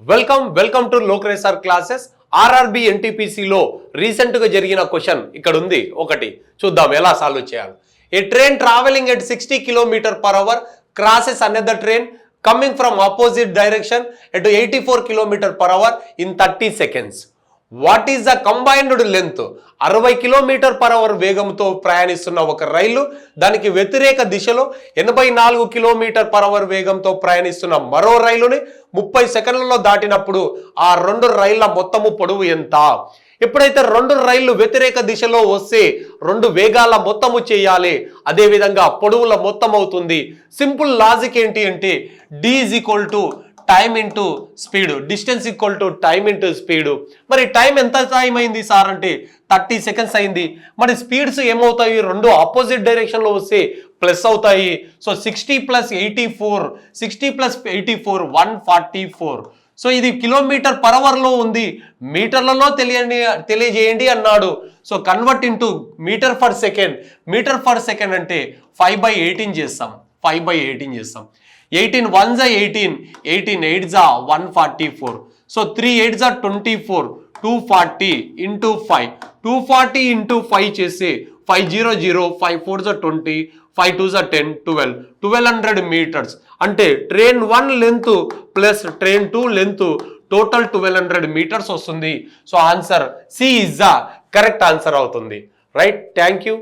Welcome to లోక్రేసర్ classes. RRB ఎన్టీపీసీలో రీసెంట్గా జరిగిన క్వశ్చన్ ఇక్కడ ఉంది. ఒకటి చూద్దాం ఎలా సాల్వ్ చేయాలి. A train travelling at 60 km/h crosses another train coming from opposite direction at 84 km/h in 30 seconds. What is the combined length? 60 km/h వేగంతో ప్రయాణిస్తున్న ఒక రైలు దానికి వ్యతిరేక దిశలో 84 km/h వేగంతో ప్రయాణిస్తున్న మరో రైలుని 30 సెకండ్లలో దాటినప్పుడు ఆ రెండు రైళ్ల మొత్తము పొడవు ఎంత? ఎప్పుడైతే రెండు రైళ్లు వ్యతిరేక దిశలో వస్తే రెండు వేగాల మొత్తము చేయాలి, అదేవిధంగా పొడవుల మొత్తం అవుతుంది. సింపుల్ లాజిక్ ఏంటి అంటే d = time into speed, distance = time into speed. మరి టైం ఎంత టైం అయింది సార్ అంటే 30 సెకండ్స్ అయింది. మరి స్పీడ్స్ ఏమవుతాయి? రెండు ఆపోజిట్ డైరెక్షన్లో వస్తే ప్లస్ అవుతాయి. సో 60 + 84 + 144. సో ఇది km/h ఉంది, మీటర్లలో తెలియజేయండి అన్నాడు. సో కన్వర్ట్ ఇంటూ మీటర్/సెకండ్ అంటే 5/18 చేస్తాం. 5/18 చేస్తాం. 18 1s 18, 18 8s 144. So 3 8s 24, 240 into 5, 240 into 5 చేస్తే 500, 5 4s 20, 5 2s 10, 1200 meters. అంటే train 1 length plus train 2 length total 1200 meters వస్తుంది. So answer C is the correct answer అవుతుంది. Right, thank you.